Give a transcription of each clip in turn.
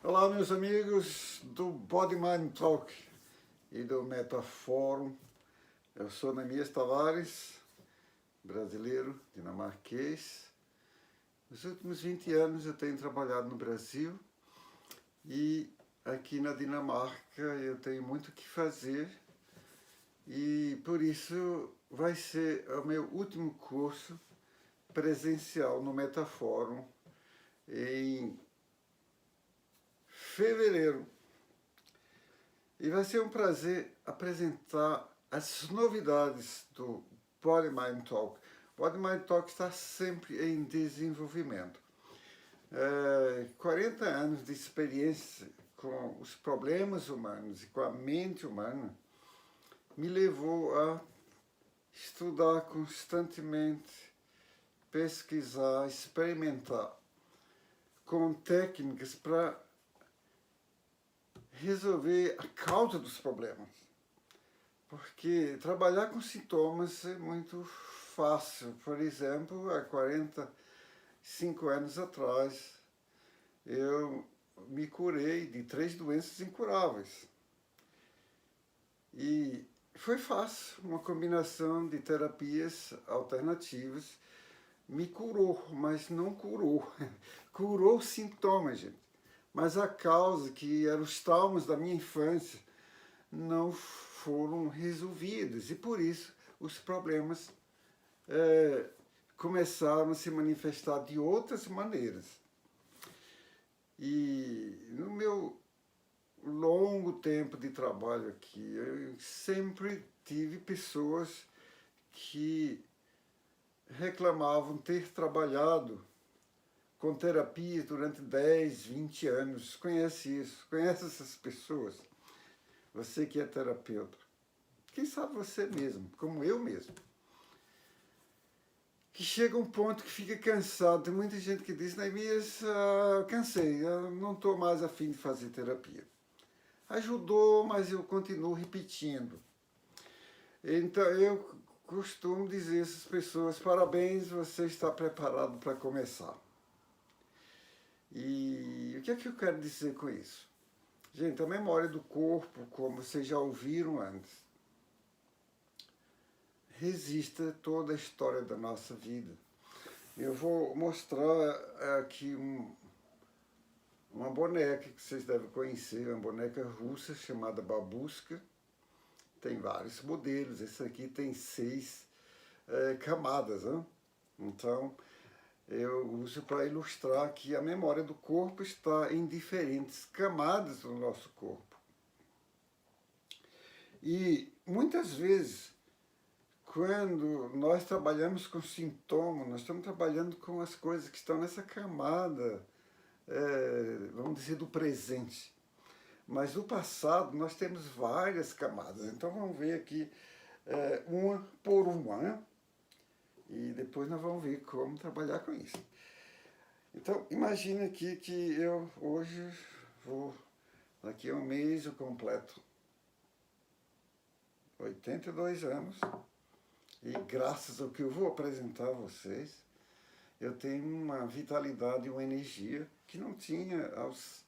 Olá, meus amigos do Body Mind Talk e do Metaforum. Eu sou Neemias Tavares, brasileiro, dinamarquês. Nos últimos 20 anos eu tenho trabalhado no Brasil e aqui na Dinamarca eu tenho muito o que fazer e por isso vai ser o meu último curso presencial no Metaforum em fevereiro. E vai ser um prazer apresentar as novidades do Body Mind Talk. O Body Mind Talk está sempre em desenvolvimento. 40 anos de experiência com os problemas humanos e com a mente humana me levou a estudar constantemente, pesquisar, experimentar com técnicas para resolver a causa dos problemas. Porque trabalhar com sintomas é muito fácil. Por exemplo, há 45 anos atrás, eu me curei de 3 doenças incuráveis. E foi fácil, uma combinação de terapias alternativas me curou, mas não curou. Curou os sintomas, gente. Mas a causa, que eram os traumas da minha infância, não foram resolvidos. E por isso os problemas começaram a se manifestar de outras maneiras. E no meu longo tempo de trabalho aqui, eu sempre tive pessoas que reclamavam ter trabalhado com terapias durante 10, 20 anos. Conhece isso? Conhece essas pessoas? Você que é terapeuta. Quem sabe você mesmo, como eu mesmo. Que chega um ponto que fica cansado. Tem muita gente que diz, Neemias, cansei, eu não estou mais afim de fazer terapia. Ajudou, mas eu continuo repetindo. Então eu costumo dizer a essas pessoas, parabéns, você está preparado para começar. E o que é que eu quero dizer com isso? Gente, a memória do corpo, como vocês já ouviram antes, resiste toda a história da nossa vida. Eu vou mostrar aqui uma boneca que vocês devem conhecer, uma boneca russa chamada Babushka. Tem vários modelos, esse aqui tem 6 camadas, né? Então, eu uso para ilustrar que a memória do corpo está em diferentes camadas do nosso corpo. E muitas vezes, quando nós trabalhamos com sintomas, nós estamos trabalhando com as coisas que estão nessa camada, vamos dizer, do presente. Mas do passado nós temos várias camadas. Então vamos ver aqui uma por uma, né? E depois nós vamos ver como trabalhar com isso. Então imagine aqui que eu hoje daqui a um mês eu completo 82 anos. E graças ao que eu vou apresentar a vocês, eu tenho uma vitalidade e uma energia que não tinha aos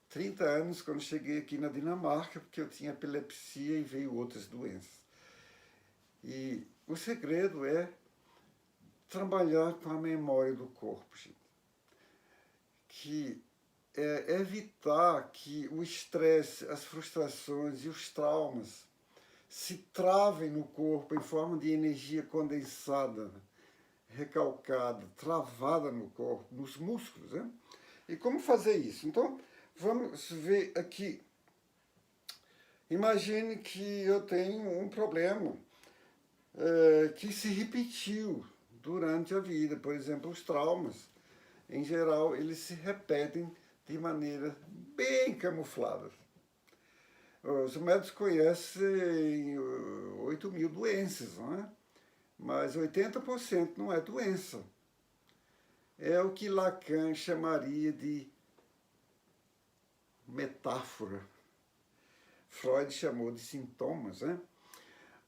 30 anos, quando cheguei aqui na Dinamarca, porque eu tinha epilepsia e veio outras doenças. E o segredo é trabalhar com a memória do corpo, gente. Que é evitar que o estresse, as frustrações e os traumas se travem no corpo em forma de energia condensada, recalcada, travada no corpo, nos músculos, né? E como fazer isso? Então, vamos ver aqui. Imagine que eu tenho um problema que se repetiu durante a vida. Por exemplo, os traumas, em geral, eles se repetem de maneira bem camuflada. Os médicos conhecem 8.000 doenças, não é? Mas 80% não é doença. É o que Lacan chamaria de metáfora. Freud chamou de sintomas, né?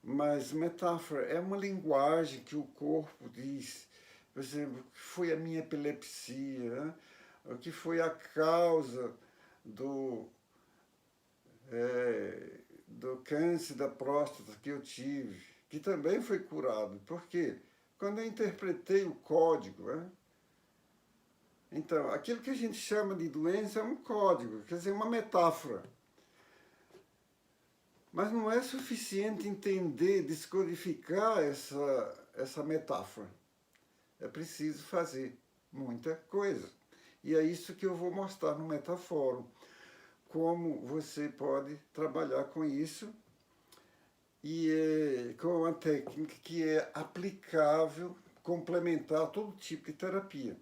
Mas metáfora é uma linguagem que o corpo diz, por exemplo, o que foi a minha epilepsia, né? O que foi a causa do, do câncer da próstata que eu tive, que também foi curado. Por quê? Quando eu interpretei o código, né? Então, aquilo que a gente chama de doença é um código, quer dizer, uma metáfora. Mas não é suficiente entender, descodificar essa metáfora. É preciso fazer muita coisa. E é isso que eu vou mostrar no Metafórum. Como você pode trabalhar com isso e com uma técnica que é aplicável, complementar a todo tipo de terapia.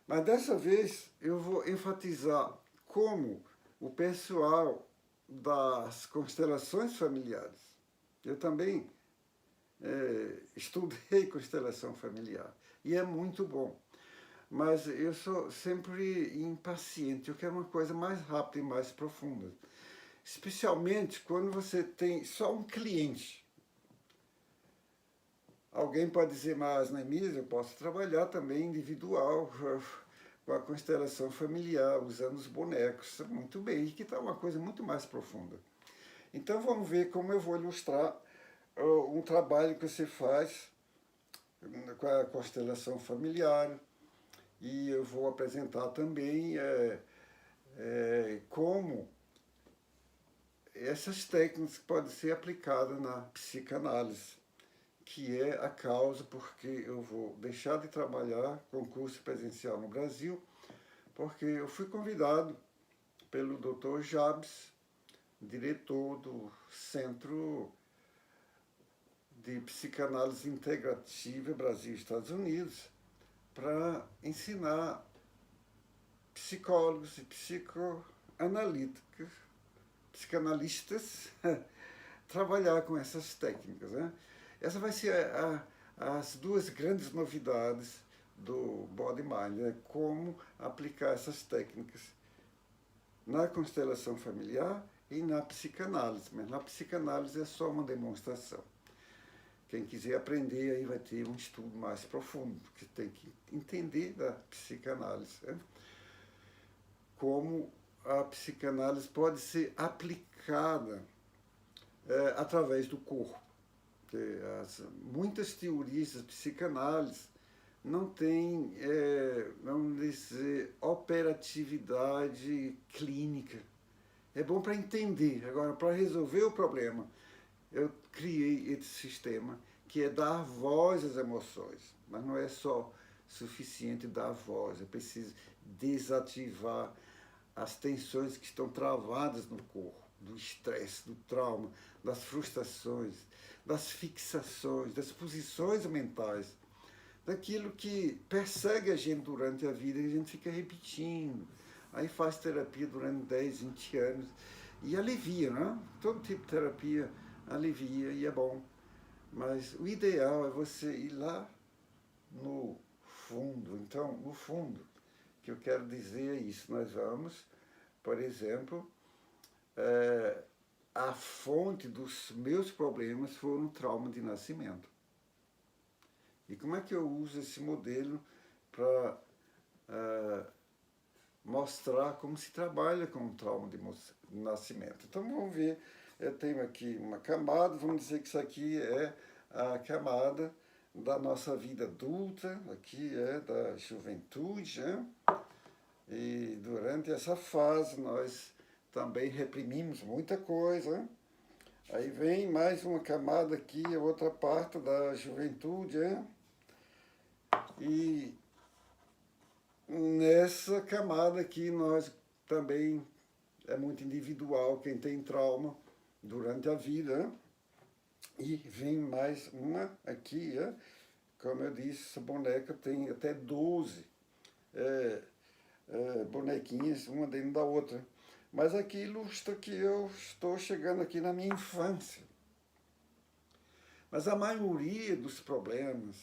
Mas dessa vez eu vou enfatizar como o pessoal das constelações familiares, eu também estudei constelação familiar e é muito bom, mas eu sou sempre impaciente, eu quero uma coisa mais rápida e mais profunda, especialmente quando você tem só um cliente. Alguém pode dizer, mas Neemias, eu posso trabalhar também individual, com a constelação familiar, usando os bonecos. Muito bem, e que tal uma coisa muito mais profunda. Então vamos ver como eu vou ilustrar um trabalho que você faz com a constelação familiar, e eu vou apresentar também como essas técnicas podem ser aplicadas na psicanálise, que é a causa porque eu vou deixar de trabalhar com curso presencial no Brasil, porque eu fui convidado pelo Dr. Jabs, diretor do Centro de Psicanálise Integrativa Brasil e Estados Unidos, para ensinar psicólogos e psicanalistas trabalhar com essas técnicas, né? Essa vai ser as duas grandes novidades do Body Mind, né? Como aplicar essas técnicas na constelação familiar e na psicanálise, mas na psicanálise é só uma demonstração. Quem quiser aprender aí vai ter um estudo mais profundo, porque tem que entender da psicanálise, né? Como a psicanálise pode ser aplicada através do corpo. Muitas teorias da psicanálise não têm, vamos dizer, operatividade clínica. É bom para entender. Agora, para resolver o problema, eu criei esse sistema que é dar voz às emoções. Mas não é só suficiente dar voz, é preciso desativar as tensões que estão travadas no corpo, do estresse, do trauma, das frustrações, das fixações, das posições mentais, daquilo que persegue a gente durante a vida e a gente fica repetindo. Aí faz terapia durante 10, 20 anos e alivia, né? Todo tipo de terapia alivia e é bom. Mas o ideal é você ir lá no fundo. Então, no fundo, o que eu quero dizer é isso. Nós vamos, por exemplo, a fonte dos meus problemas foi no trauma de nascimento. E como é que eu uso esse modelo para mostrar como se trabalha com o trauma de nascimento? Então vamos ver, eu tenho aqui uma camada, vamos dizer que isso aqui é a camada da nossa vida adulta, aqui é da juventude, né? E durante essa fase nós também reprimimos muita coisa. Aí vem mais uma camada aqui, outra parte da juventude, né? E nessa camada aqui nós também é muito individual quem tem trauma durante a vida, né? E vem mais uma aqui, né? Como eu disse, essa boneca tem até 12 bonequinhas, uma dentro da outra. Mas aqui ilustra que eu estou chegando aqui na minha infância. Mas a maioria dos problemas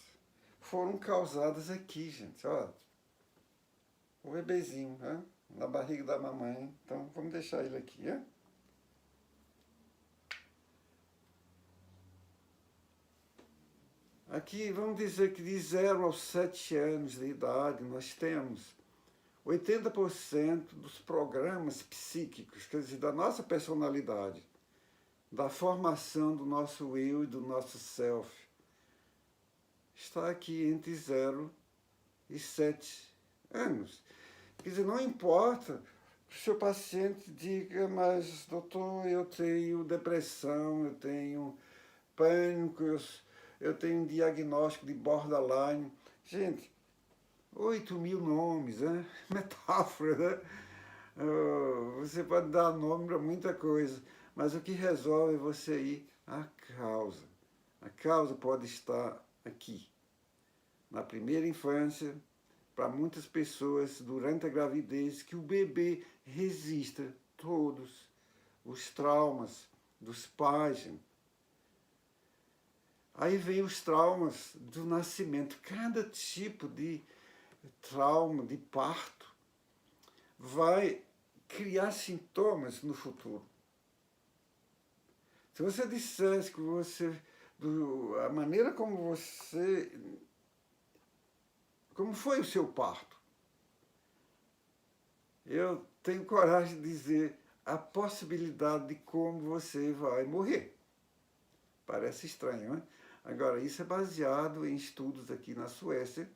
foram causados aqui, gente. Ó, o bebezinho, né? Na barriga da mamãe. Então, vamos deixar ele aqui, né? Aqui, vamos dizer que de 0 aos 7 anos de idade, nós temos 80% dos programas psíquicos, quer dizer, da nossa personalidade, da formação do nosso eu e do nosso self, está aqui entre 0 e 7 anos. Quer dizer, não importa que o seu paciente diga, mas doutor, eu tenho depressão, eu tenho pânico, eu tenho um diagnóstico de borderline. Gente, 8.000 nomes, né? Metáfora, né? Você pode dar nome para muita coisa, mas o que resolve é você ir à causa. A causa pode estar aqui, na primeira infância, para muitas pessoas durante a gravidez, que o bebê resista todos os traumas dos pais. Gente. Aí vem os traumas do nascimento. Cada tipo de trauma, de parto, vai criar sintomas no futuro. Se você dissesse que a maneira como foi o seu parto, eu tenho coragem de dizer a possibilidade de como você vai morrer. Parece estranho, né? Agora, isso é baseado em estudos aqui na Suécia,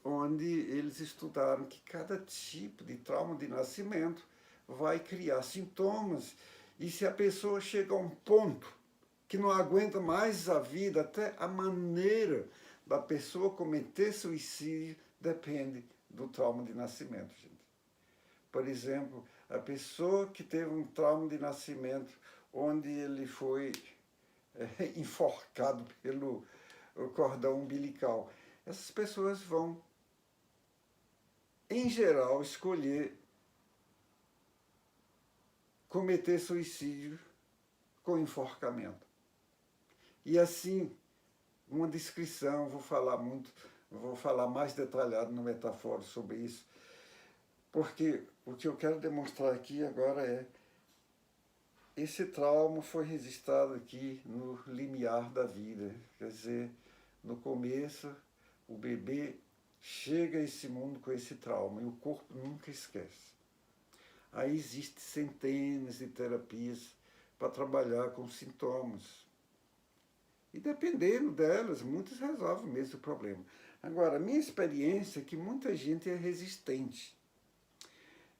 onde eles estudaram que cada tipo de trauma de nascimento vai criar sintomas, e se a pessoa chega a um ponto que não aguenta mais a vida, até a maneira da pessoa cometer suicídio depende do trauma de nascimento, gente. Por exemplo, a pessoa que teve um trauma de nascimento onde ele foi enforcado pelo cordão umbilical, essas pessoas vão, em geral, escolher cometer suicídio com enforcamento. E assim, uma descrição, vou falar mais detalhado no Metáfora sobre isso, porque o que eu quero demonstrar aqui agora é esse trauma foi registrado aqui no limiar da vida, quer dizer, no começo, o bebê chega a esse mundo com esse trauma e o corpo nunca esquece. Aí existem centenas de terapias para trabalhar com sintomas. E dependendo delas, muitas resolvem mesmo o problema. Agora, a minha experiência é que muita gente é resistente.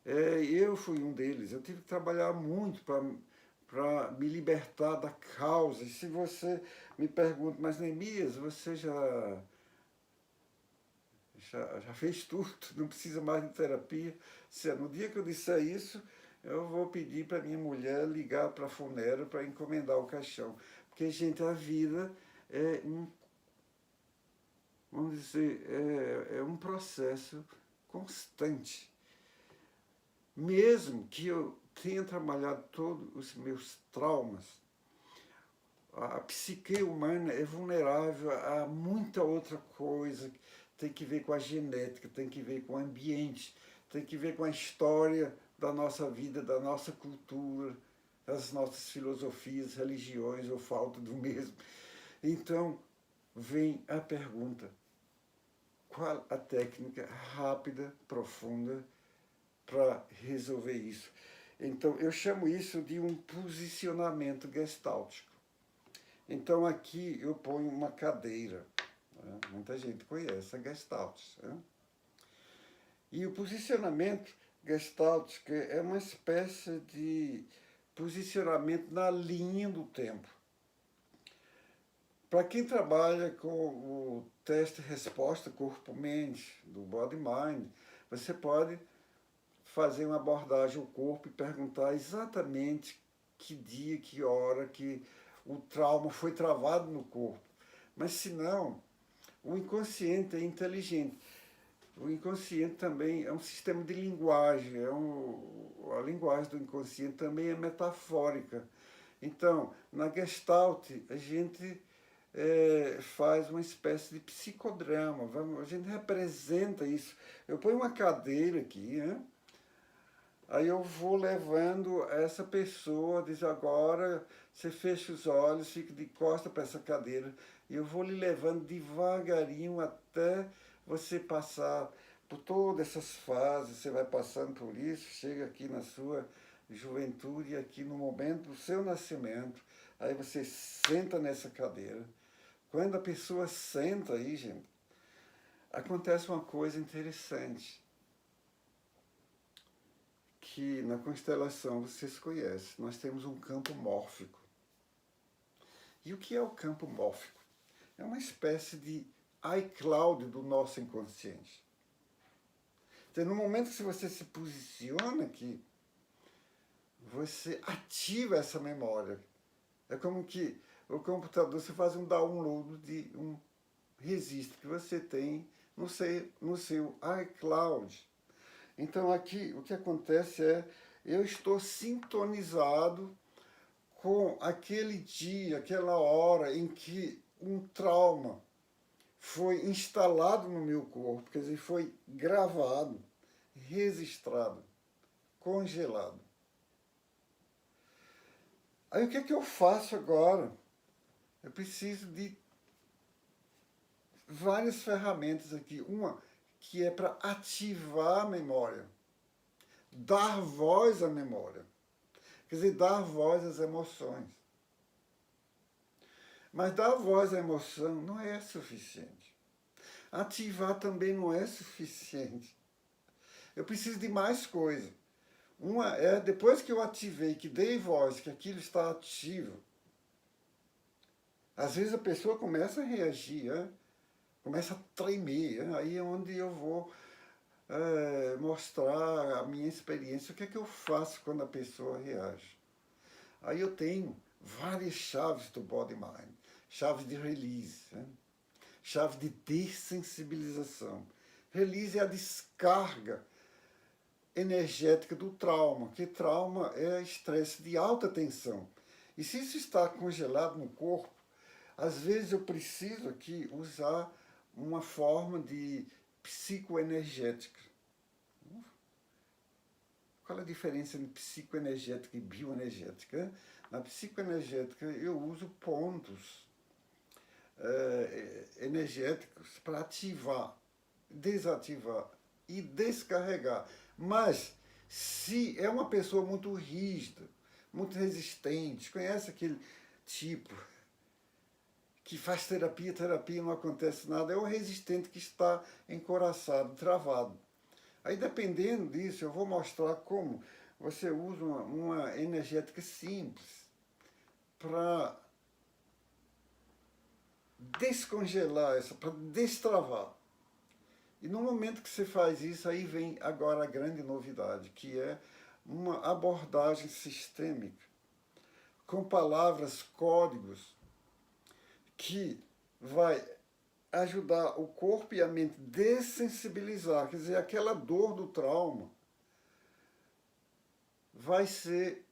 Eu fui um deles, eu tive que trabalhar muito para me libertar da causa. E se você me pergunta, mas Neemias, você já fez tudo, não precisa mais de terapia? No dia que eu disser isso, eu vou pedir para minha mulher ligar para a Funero para encomendar o caixão. Porque, gente, a vida é vamos dizer, é um processo constante. Mesmo que eu tenha trabalhado todos os meus traumas, a psique humana é vulnerável a muita outra coisa, tem que ver com a genética, tem que ver com o ambiente, tem que ver com a história da nossa vida, da nossa cultura, das nossas filosofias, religiões ou falta do mesmo. Então, vem a pergunta: qual a técnica rápida, profunda, para resolver isso? Então, eu chamo isso de um posicionamento gestáltico. Então, aqui eu ponho uma cadeira. Né? Muita gente conhece a Gestalt. Né? E o posicionamento gestáltico é uma espécie de posicionamento na linha do tempo. Para quem trabalha com o teste-resposta corpo-mente, do Body-Mind, você pode fazer uma abordagem ao corpo e perguntar exatamente que dia, que hora que o trauma foi travado no corpo. Mas se não, o inconsciente é inteligente. O inconsciente também é um sistema de linguagem, a linguagem do inconsciente também é metafórica. Então, na Gestalt, a gente faz uma espécie de psicodrama, a gente representa isso. Eu ponho uma cadeira aqui, né? Aí eu vou levando essa pessoa, diz agora, você fecha os olhos, fica de costa para essa cadeira, e eu vou lhe levando devagarinho até você passar por todas essas fases, você vai passando por isso, chega aqui na sua juventude, aqui no momento do seu nascimento, aí você senta nessa cadeira. Quando a pessoa senta aí, gente, acontece uma coisa interessante, que na constelação vocês conhecem, nós temos um campo mórfico. E o que é o campo mórfico? É uma espécie de iCloud do nosso inconsciente. Então, no momento que você se posiciona aqui, você ativa essa memória. É como que o computador, você faz um download de um registro que você tem no seu iCloud. Então, aqui, o que acontece é, eu estou sintonizado com aquele dia, aquela hora em que um trauma foi instalado no meu corpo, quer dizer, foi gravado, registrado, congelado. Aí o que é que eu faço agora? Eu preciso de várias ferramentas aqui. Uma que é para ativar a memória, dar voz à memória. Quer dizer, dar voz às emoções. Mas dar voz à emoção não é suficiente. Ativar também não é suficiente. Eu preciso de mais coisa. Uma é, depois que eu ativei, que dei voz, que aquilo está ativo, às vezes a pessoa começa a reagir, começa a tremer, aí é onde eu vou mostrar a minha experiência, o que é que eu faço quando a pessoa reage. Aí eu tenho várias chaves do Body Mind, chaves de release, chave de dessensibilização. Release é a descarga energética do trauma, que trauma é estresse de alta tensão. E se isso está congelado no corpo, às vezes eu preciso aqui usar uma forma de psicoenergética. Qual é a diferença entre psicoenergética e bioenergética? Na psicoenergética eu uso pontos energéticos para ativar, desativar e descarregar. Mas se é uma pessoa muito rígida, muito resistente, conhece aquele tipo que faz terapia não acontece nada, é o resistente que está encoraçado, travado. Aí, dependendo disso, eu vou mostrar como você usa uma energética simples para descongelar essa, para destravar. E no momento que você faz isso, aí vem agora a grande novidade, que é uma abordagem sistêmica, com palavras, códigos, que vai ajudar o corpo e a mente a dessensibilizar, quer dizer, aquela dor do trauma vai ser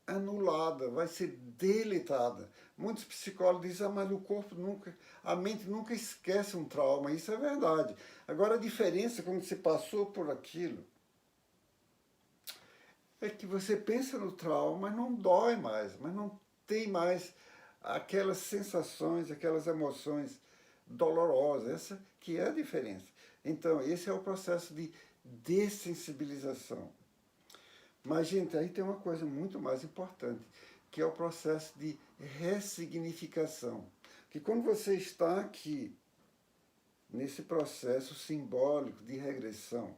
anulada, vai ser deletada. Muitos psicólogos dizem, mas o corpo nunca, a mente nunca esquece um trauma, isso é verdade. Agora a diferença quando você passou por aquilo é que você pensa no trauma, mas não dói mais, mas não tem mais aquelas sensações, aquelas emoções dolorosas, essa que é a diferença. Então, esse é o processo de dessensibilização. Mas, gente, aí tem uma coisa muito mais importante, que é o processo de ressignificação. Que quando você está aqui, nesse processo simbólico de regressão,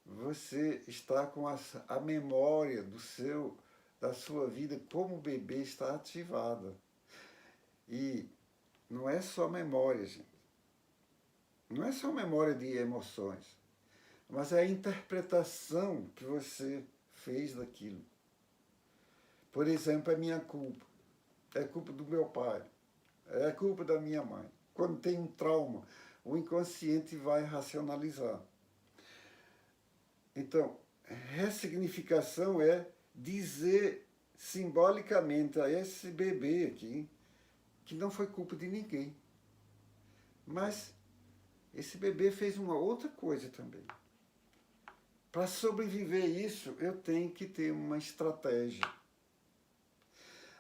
você está com a memória da sua vida como bebê está ativada. E não é só memória, gente. Não é só memória de emoções, mas é a interpretação que você fez daquilo. Por exemplo, é minha culpa, é culpa do meu pai, é culpa da minha mãe. Quando tem um trauma, o inconsciente vai racionalizar. Então, ressignificação é dizer simbolicamente a esse bebê aqui que não foi culpa de ninguém. Mas esse bebê fez uma outra coisa também. Para sobreviver a isso, eu tenho que ter uma estratégia.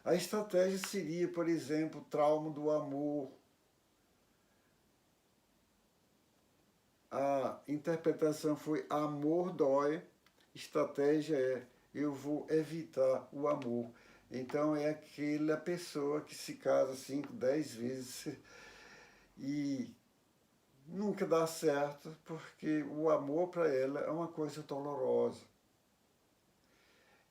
A estratégia seria, por exemplo, o trauma do amor, a interpretação foi amor dói, estratégia é eu vou evitar o amor. Então é aquela pessoa que se casa 5, 10 vezes e nunca dá certo, porque o amor para ela é uma coisa dolorosa.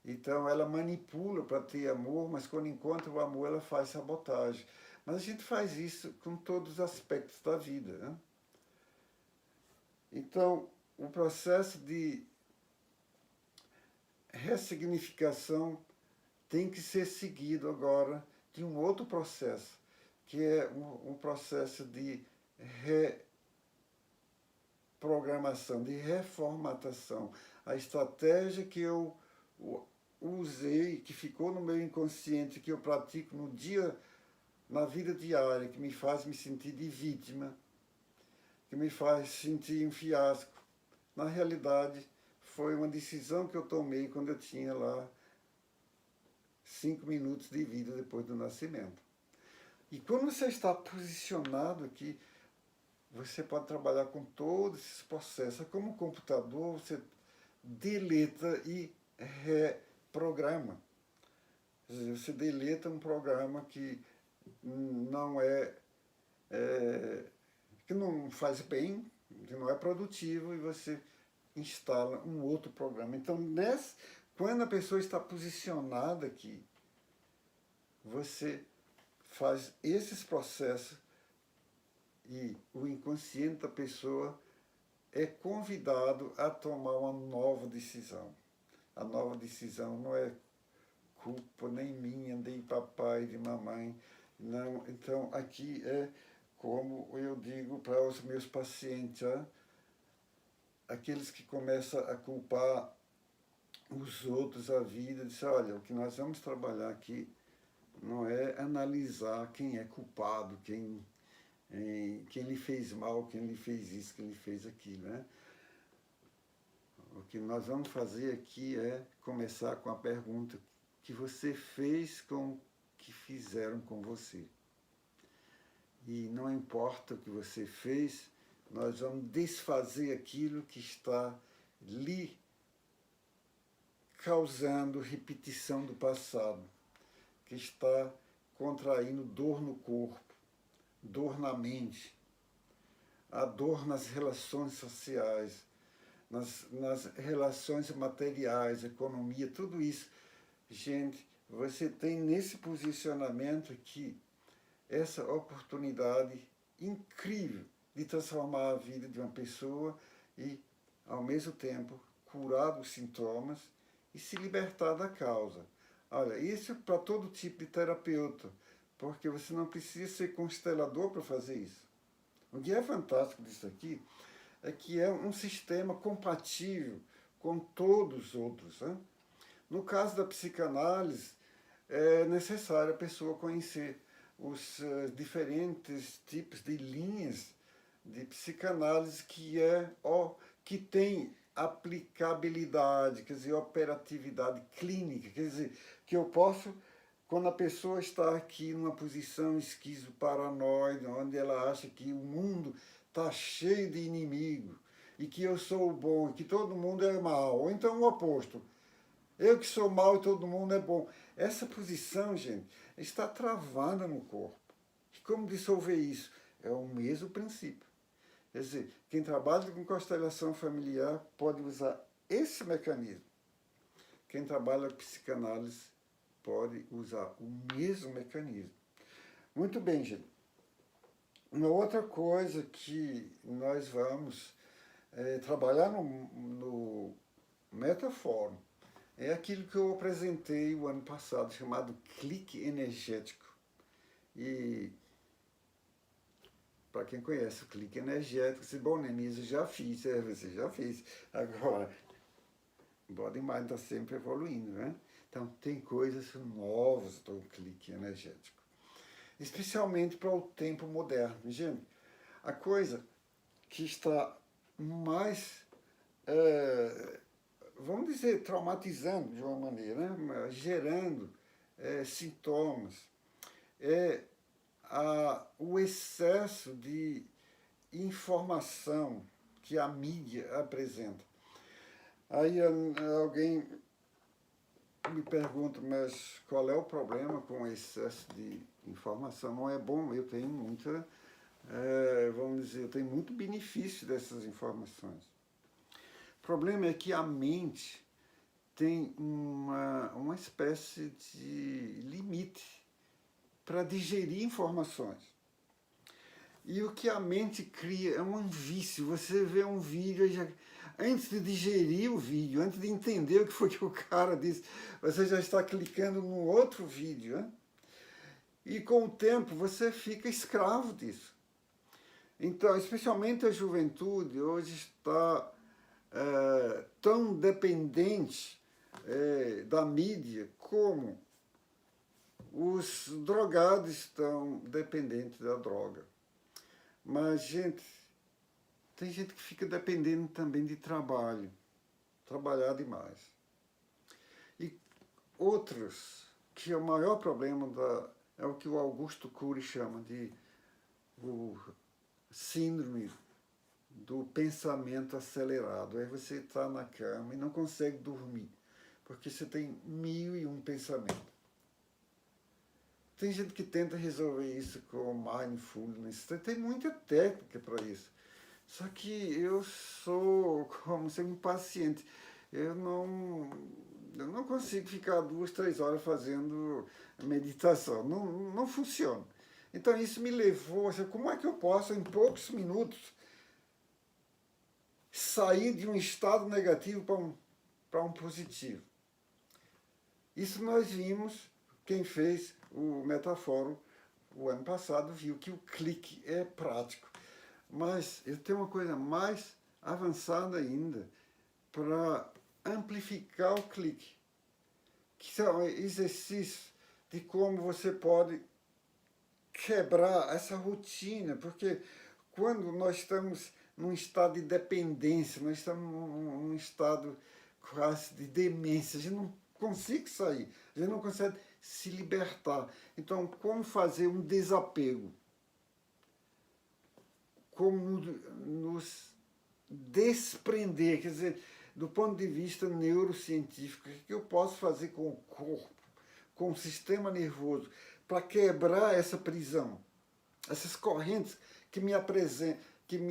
Então ela manipula para ter amor, mas quando encontra o amor ela faz sabotagem. Mas a gente faz isso com todos os aspectos da vida, né? Então, o processo de ressignificação tem que ser seguido agora de um outro processo, que é um processo de reprogramação, de reformatação. A estratégia que eu usei, que ficou no meu inconsciente, que eu pratico no dia, na vida diária, que me faz me sentir de vítima, que me faz sentir um fiasco. Na realidade, foi uma decisão que eu tomei quando eu tinha lá 5 minutos de vida depois do nascimento. E quando você está posicionado aqui, você pode trabalhar com todos esses processos. Como um computador, você deleta e reprograma. Você deleta um programa que não que não faz bem, que não é produtivo, e você instala um outro programa. Então, quando a pessoa está posicionada aqui, você faz esses processos e o inconsciente da pessoa é convidado a tomar uma nova decisão. A nova decisão não é culpa nem minha, nem papai, de mamãe. Não. Então, aqui é como eu digo para os meus pacientes, aqueles que começam a culpar os outros, a vida, diz, olha, o que nós vamos trabalhar aqui não é analisar quem é culpado, quem lhe fez mal, quem lhe fez isso, quem lhe fez aquilo, né? O que nós vamos fazer aqui é começar com a pergunta que você fez com o que fizeram com você. E não importa o que você fez, nós vamos desfazer aquilo que está lhe causando repetição do passado, que está contraindo dor no corpo, dor na mente, a dor nas relações sociais, nas relações materiais, economia, tudo isso. Gente, você tem nesse posicionamento aqui essa oportunidade incrível de transformar a vida de uma pessoa e, ao mesmo tempo, curar dos sintomas e se libertar da causa. Olha, isso é para todo tipo de terapeuta, porque você não precisa ser constelador para fazer isso. O que é fantástico disso aqui é que é um sistema compatível com todos os outros, né? No caso da psicanálise, é necessário a pessoa conhecer os diferentes tipos de linhas de psicanálise que tem aplicabilidade, quer dizer, operatividade clínica, quer dizer, que eu posso, quando a pessoa está aqui numa posição esquizoparanoide, onde ela acha que o mundo está cheio de inimigo, e que eu sou o bom, e que todo mundo é mal, ou então o oposto, eu que sou mal e todo mundo é bom. Essa posição, gente, está travada no corpo. E como dissolver isso? É o mesmo princípio. Quer dizer, quem trabalha com constelação familiar pode usar esse mecanismo. Quem trabalha com psicanálise pode usar o mesmo mecanismo. Muito bem, gente. Uma outra coisa que nós vamos trabalhar no Metaforum é aquilo que eu apresentei o ano passado, chamado clique energético. E para quem conhece o clique energético, se bom, Denise, já fiz, você já fez. Agora, o Body Mind está sempre evoluindo, né? Então, tem coisas novas do clique energético. Especialmente para o tempo moderno. Gente, a coisa que está mais, vamos dizer, traumatizando de uma maneira, né? Gerando sintomas, o excesso de informação que a mídia apresenta. Aí alguém me pergunta, mas qual é o problema com o excesso de informação? Não é bom, eu tenho muita, vamos dizer, eu tenho muito benefício dessas informações. O problema é que a mente tem uma espécie de limite para digerir informações. E o que a mente cria é um vício. Você vê um vídeo, já, antes de digerir o vídeo, antes de entender o que foi que o cara disse, você já está clicando num outro vídeo. Né? E com o tempo você fica escravo disso. Então, especialmente a juventude hoje está tão dependente da mídia como os drogados estão dependentes da droga. Mas, gente, tem gente que fica dependendo também de trabalho, trabalhar demais. E outros, que é o maior problema, é o que o Augusto Cury chama de o síndrome do pensamento acelerado. Aí você está na cama e não consegue dormir, porque você tem 1001 pensamentos. Tem gente que tenta resolver isso com mindfulness, tem muita técnica para isso. Só que eu sou, como ser impaciente, eu não consigo ficar 2, 3 horas fazendo meditação, não funciona. Então isso me levou, como é que eu posso em poucos minutos sair de um estado negativo para um positivo? Isso nós vimos, quem fez o Metafórum o ano passado viu que o clique é prático. Mas eu tenho uma coisa mais avançada ainda para amplificar o clique, que são exercícios de como você pode quebrar essa rotina, porque quando nós estamos num estado de dependência, nós estamos num estado quase de demência, a gente não consegue sair, a gente não consegue se libertar. Então, como fazer um desapego? Como nos desprender, quer dizer, do ponto de vista neurocientífico, o que eu posso fazer com o corpo, com o sistema nervoso, para quebrar essa prisão, essas correntes que me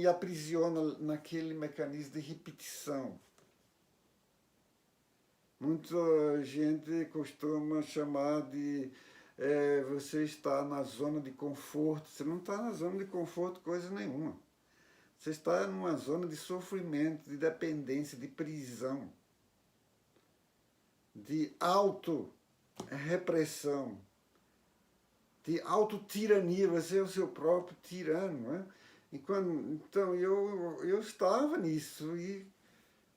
aprisionam naquele mecanismo de repetição. Muita gente costuma chamar de você está na zona de conforto. Você não está na zona de conforto coisa nenhuma. Você está numa zona de sofrimento, de dependência, de prisão, de auto-repressão, de autotirania. Você é o seu próprio tirano. Né? Então eu estava nisso e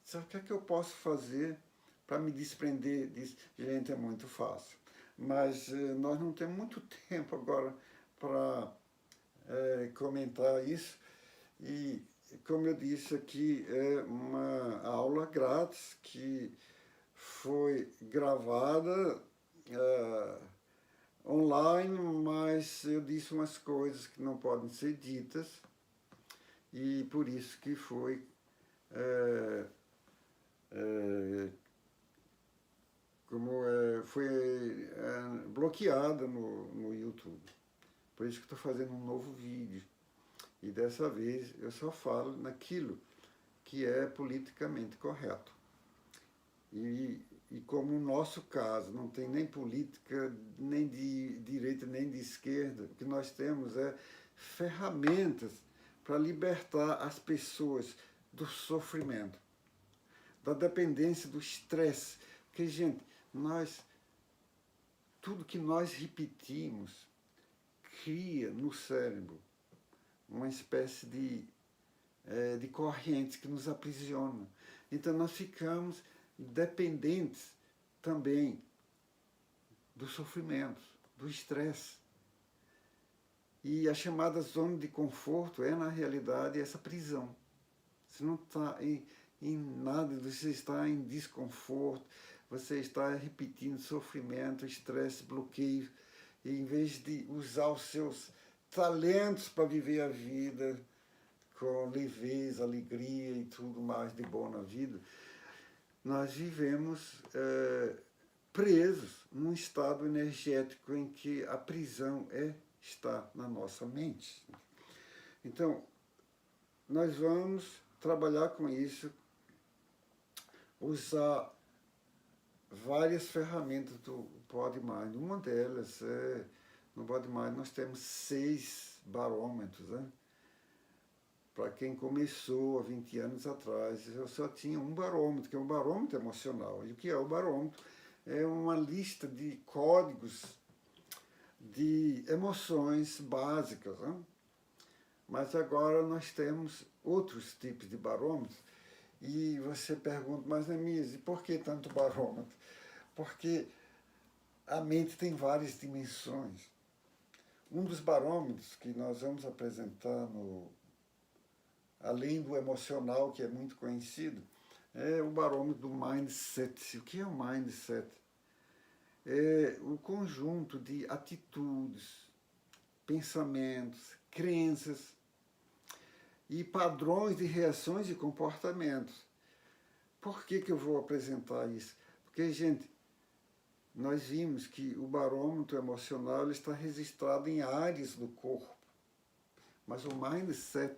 sabe o que é que eu posso fazer para me desprender disso? Gente, é muito fácil. Mas nós não temos muito tempo agora para comentar isso. E, como eu disse aqui, é uma aula grátis que foi gravada online, mas eu disse umas coisas que não podem ser ditas e por isso que foi bloqueada no YouTube. Por isso que estou fazendo um novo vídeo. E dessa vez eu só falo naquilo que é politicamente correto. E como no nosso caso não tem nem política, nem de direita, nem de esquerda, o que nós temos é ferramentas para libertar as pessoas do sofrimento, da dependência, do estresse. Porque, gente, tudo que nós repetimos cria no cérebro uma espécie de correntes que nos aprisionam. Então nós ficamos dependentes também do sofrimento, do estresse. E a chamada zona de conforto é, na realidade, essa prisão. Você não está em nada, você está em desconforto, você está repetindo sofrimento, estresse, bloqueio, e em vez de usar os seus talentos para viver a vida com leveza, alegria e tudo mais de bom na vida, nós vivemos presos num estado energético em que a prisão está na nossa mente. Então, nós vamos trabalhar com isso, usar várias ferramentas do Body Mind. Uma delas no Body Mind nós temos 6 barômetros, né? Para quem começou há 20 anos atrás, eu só tinha um barômetro, que é um barômetro emocional. E o que é o barômetro? É uma lista de códigos de emoções básicas, né? Mas agora nós temos outros tipos de barômetros. E você pergunta, mas Neemias, e por que tanto barômetro? Porque a mente tem várias dimensões. Um dos barômetros que nós vamos apresentar, além do emocional, que é muito conhecido, é o barômetro do mindset. O que é o mindset? É o conjunto de atitudes, pensamentos, crenças e padrões de reações e comportamentos. Por que eu vou apresentar isso? Porque, gente, nós vimos que o barômetro emocional ele está registrado em áreas do corpo, mas o mindset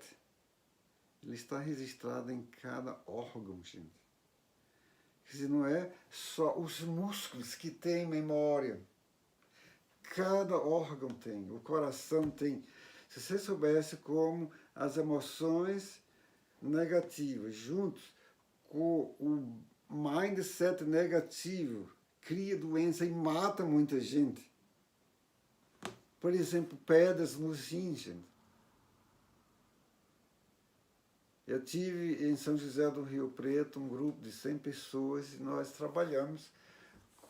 ele está registrado em cada órgão, gente. Quer dizer, não é só os músculos que têm memória. Cada órgão tem, o coração tem. Se você soubesse como as emoções negativas, juntos com o mindset negativo, cria doença e mata muita gente. Por exemplo, pedras nos rins, gente. Eu tive em São José do Rio Preto um grupo de 100 pessoas e nós trabalhamos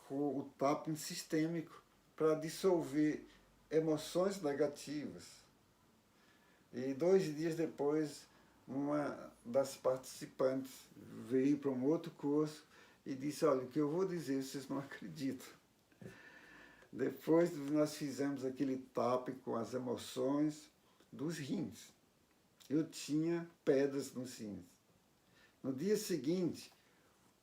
com o tapping sistêmico para dissolver emoções negativas. E 2 dias depois, uma das participantes veio para um outro curso e disse, olha, o que eu vou dizer, vocês não acreditam. Depois nós fizemos aquele tapping com as emoções dos rins. Eu tinha pedras nos rins. No dia seguinte,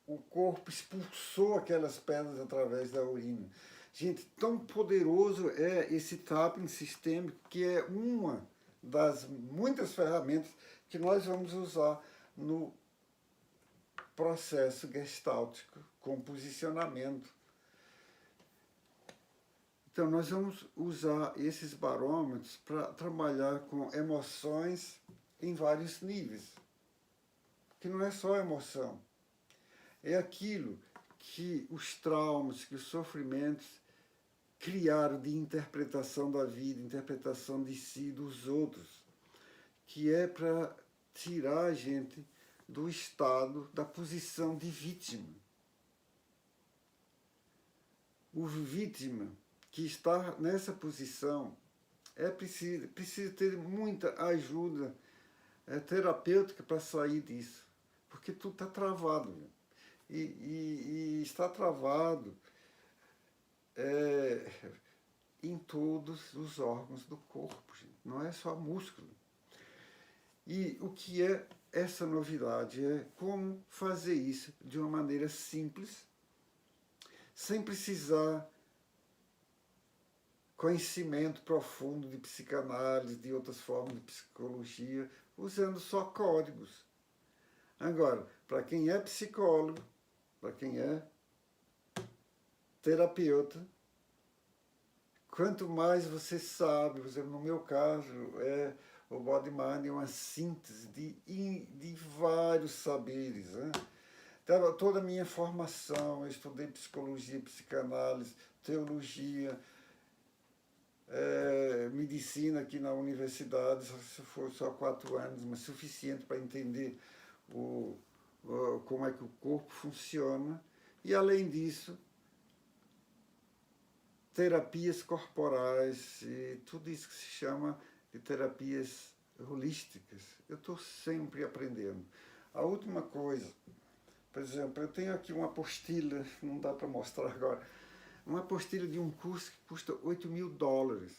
o corpo expulsou aquelas pedras através da urina. Gente, tão poderoso é esse tapping sistêmico, que é uma das muitas ferramentas que nós vamos usar no processo gestáltico, com posicionamento. Então, nós vamos usar esses barômetros para trabalhar com emoções em vários níveis. Que não é só emoção. É aquilo que os traumas, que os sofrimentos criaram de interpretação da vida, interpretação de si, dos outros, que é para tirar a gente do estado, da posição de vítima. O vítima que está nessa posição precisa ter muita ajuda terapêutica para sair disso, porque tudo está travado. E está travado em todos os órgãos do corpo, gente. Não é só músculo. E o que é essa novidade? É como fazer isso de uma maneira simples, sem precisar conhecimento profundo de psicanálise, de outras formas de psicologia, usando só códigos. Agora, para quem é psicólogo, para quem é terapeuta, quanto mais você sabe, por exemplo, no meu caso, o Body Mind é uma síntese de vários saberes. Né? Então, toda a minha formação, eu estudei psicologia, psicanálise, teologia, medicina aqui na universidade, se for só 4 anos, mas suficiente para entender como é que o corpo funciona. E, além disso, terapias corporais e tudo isso que se chama de terapias holísticas. Eu estou sempre aprendendo. A última coisa, por exemplo, eu tenho aqui uma apostila, não dá para mostrar agora, uma apostila de um curso que custa $8.000.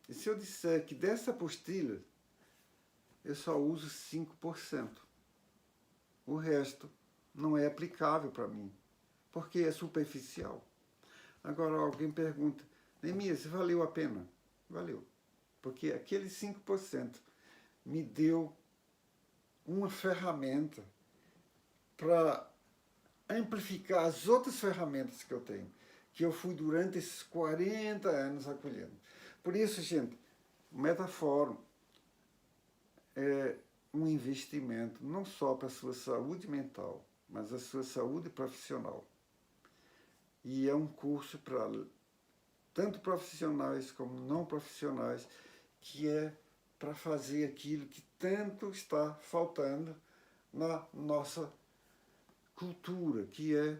E se eu disser que dessa apostila eu só uso 5%. O resto não é aplicável para mim, porque é superficial. Agora alguém pergunta, Neemias, valeu a pena? Valeu. Porque aqueles 5% me deu uma ferramenta para amplificar as outras ferramentas que eu tenho, que eu fui durante esses 40 anos acolhendo. Por isso, gente, o Metafórum é um investimento não só para a sua saúde mental, mas a sua saúde profissional. E é um curso para tanto profissionais como não profissionais, que é para fazer aquilo que tanto está faltando na nossa cultura, que é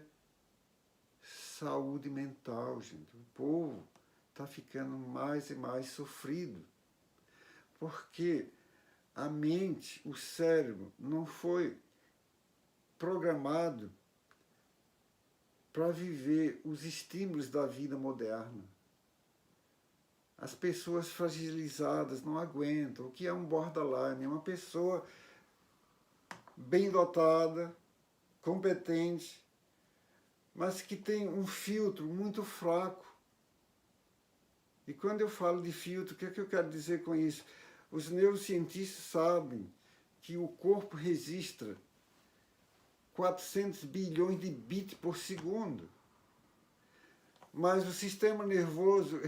saúde mental, gente. O povo está ficando mais e mais sofrido, porque a mente, o cérebro, não foi programado para viver os estímulos da vida moderna. As pessoas fragilizadas não aguentam. O que é um borderline? É uma pessoa bem dotada, competente, mas que tem um filtro muito fraco. E quando eu falo de filtro, o que é que eu quero dizer com isso? Os neurocientistas sabem que o corpo registra 400 bilhões de bits por segundo. Mas o sistema nervoso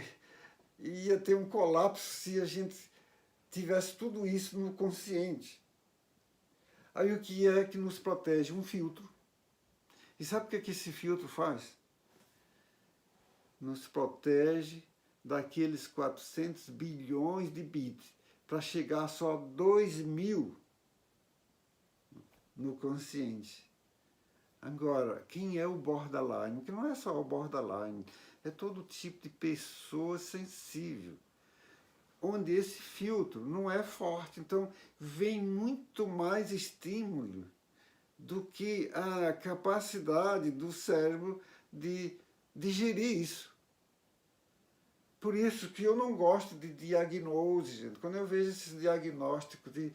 ia ter um colapso se a gente tivesse tudo isso no consciente. Aí o que é que nos protege? Um filtro. E sabe o que, é que esse filtro faz? Nos protege daqueles 400 bilhões de bits, para chegar só a 2.000 no consciente. Agora, quem é o borderline? Que não é só o borderline, é todo tipo de pessoa sensível, onde esse filtro não é forte. Então, vem muito mais estímulo do que a capacidade do cérebro de digerir isso. Por isso que eu não gosto de diagnose, gente. Quando eu vejo esses diagnósticos de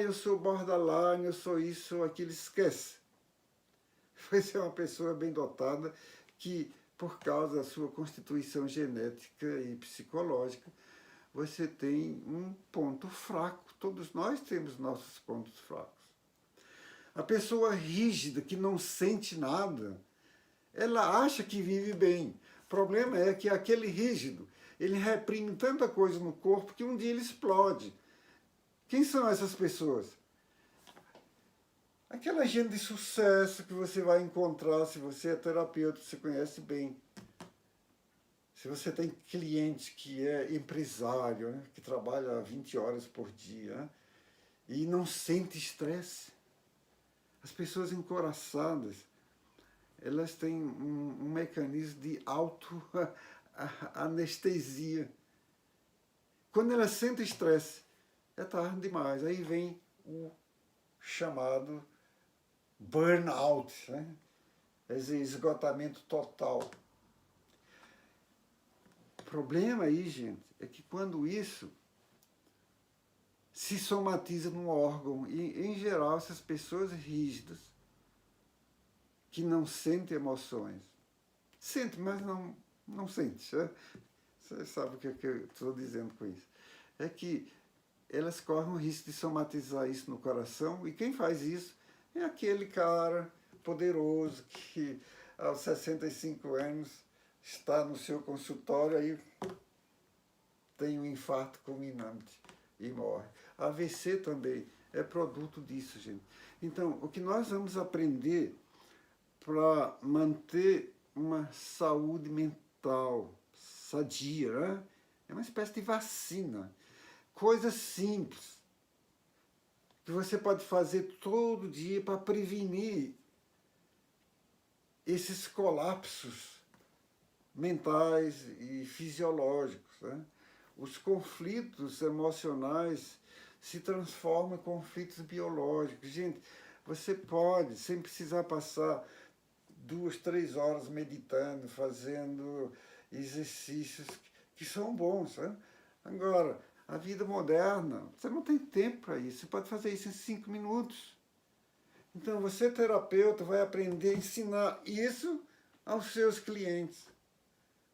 eu sou borderline, eu sou isso, ou aquilo, esquece. Você é uma pessoa bem dotada que, por causa da sua constituição genética e psicológica, você tem um ponto fraco. Todos nós temos nossos pontos fracos. A pessoa rígida, que não sente nada, ela acha que vive bem. O problema é que aquele rígido, ele reprime tanta coisa no corpo que um dia ele explode. Quem são essas pessoas? Aquela gente de sucesso que você vai encontrar se você é terapeuta, você conhece bem. Se você tem cliente que é empresário, né, que trabalha 20 horas por dia, né, e não sente estresse. As pessoas encoraçadas, elas têm um mecanismo de auto-anestesia. Quando elas sentem estresse, é tarde demais. Aí vem o chamado burnout, né? Esse esgotamento total. O problema aí, gente, é que quando isso se somatiza num órgão, e em geral essas pessoas rígidas, que não sentem emoções, sentem, mas não sentem. Né? Você sabe o que eu estou dizendo com isso. É que elas correm o risco de somatizar isso no coração, e quem faz isso é aquele cara poderoso que aos 65 anos está no seu consultório, aí tem um infarto fulminante e morre. A AVC também é produto disso, gente. Então, o que nós vamos aprender para manter uma saúde mental sadia, né? É uma espécie de vacina. Coisas simples que você pode fazer todo dia para prevenir esses colapsos mentais e fisiológicos. Né? Os conflitos emocionais se transformam em conflitos biológicos. Gente, você pode, sem precisar passar 2, 3 horas meditando, fazendo exercícios que são bons. Né? Agora, A vida moderna, você não tem tempo para isso. Você pode fazer isso em 5 minutos. Então, você, terapeuta, vai aprender a ensinar isso aos seus clientes.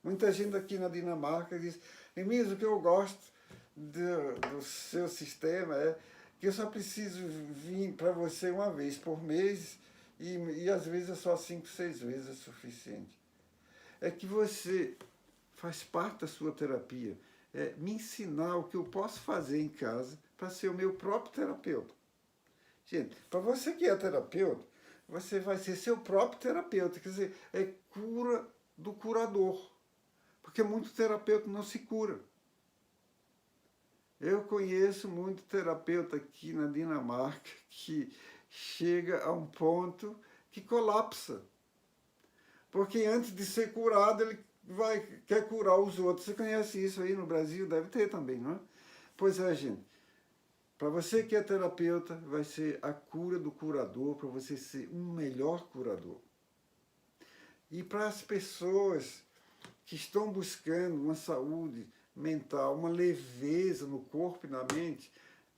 Muita gente aqui na Dinamarca diz, Emílio, o que eu gosto do seu sistema é que eu só preciso vir para você uma vez por mês e às vezes é só 5, 6 vezes é suficiente. É que você faz parte da sua terapia. É me ensinar o que eu posso fazer em casa para ser o meu próprio terapeuta. Gente, para você que é terapeuta, você vai ser seu próprio terapeuta. Quer dizer, é cura do curador. Porque muito terapeuta não se cura. Eu conheço muito terapeuta aqui na Dinamarca que chega a um ponto que colapsa. Porque antes de ser curado, ele quer curar os outros. Você conhece isso aí no Brasil? Deve ter também, não é? Pois é, gente. Para você que é terapeuta, vai ser a cura do curador, para você ser um melhor curador. E para as pessoas que estão buscando uma saúde mental, uma leveza no corpo e na mente,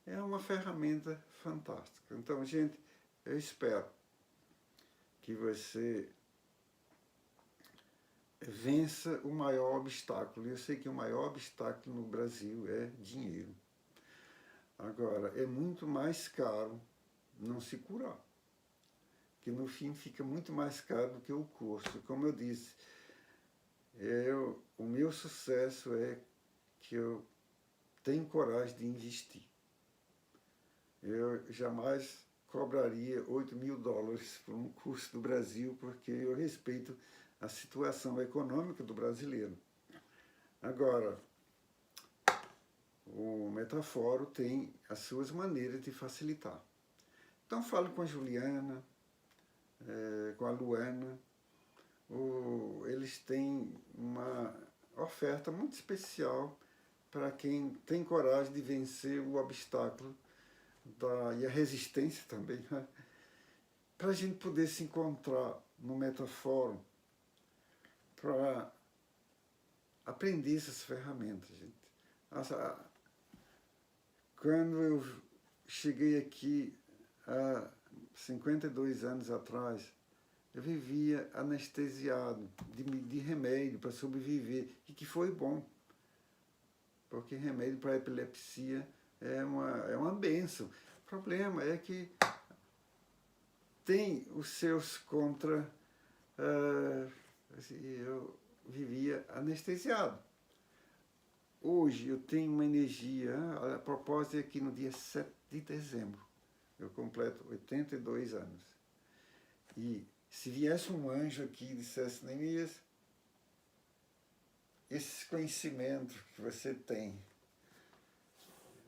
é uma ferramenta fantástica. Então, gente, eu espero que você vença o maior obstáculo. Eu sei que o maior obstáculo no Brasil é dinheiro. Agora, é muito mais caro não se curar, que no fim fica muito mais caro do que o curso. Como eu disse, o meu sucesso é que eu tenho coragem de investir. Eu jamais cobraria $8.000 por um curso do Brasil, porque eu respeito a situação econômica do brasileiro. Agora, o Metaforo tem as suas maneiras de facilitar. Então fale com a Juliana, com a Luana. Eles têm uma oferta muito especial para quem tem coragem de vencer o obstáculo e a resistência também, né? Para a gente poder se encontrar no Metafórum, para aprender essas ferramentas, gente. Quando eu cheguei aqui há 52 anos atrás, eu vivia anestesiado de remédio para sobreviver, e que foi bom, porque remédio para epilepsia é uma bênção. O problema é que tem os seus contra... eu vivia anestesiado. Hoje eu tenho uma energia, a propósito é que no dia 7 de dezembro eu completo 82 anos. E se viesse um anjo aqui e dissesse, Neemias, esse conhecimento que você tem,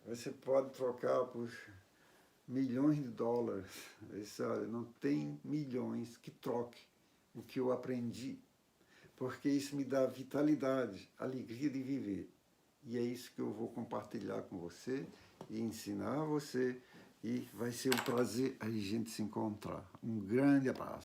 você pode trocar por milhões de dólares. Eu disse, olha, não tem milhões que troque o que eu aprendi, porque isso me dá vitalidade, alegria de viver. E é isso que eu vou compartilhar com você e ensinar a você, e vai ser um prazer a gente se encontrar. Um grande abraço.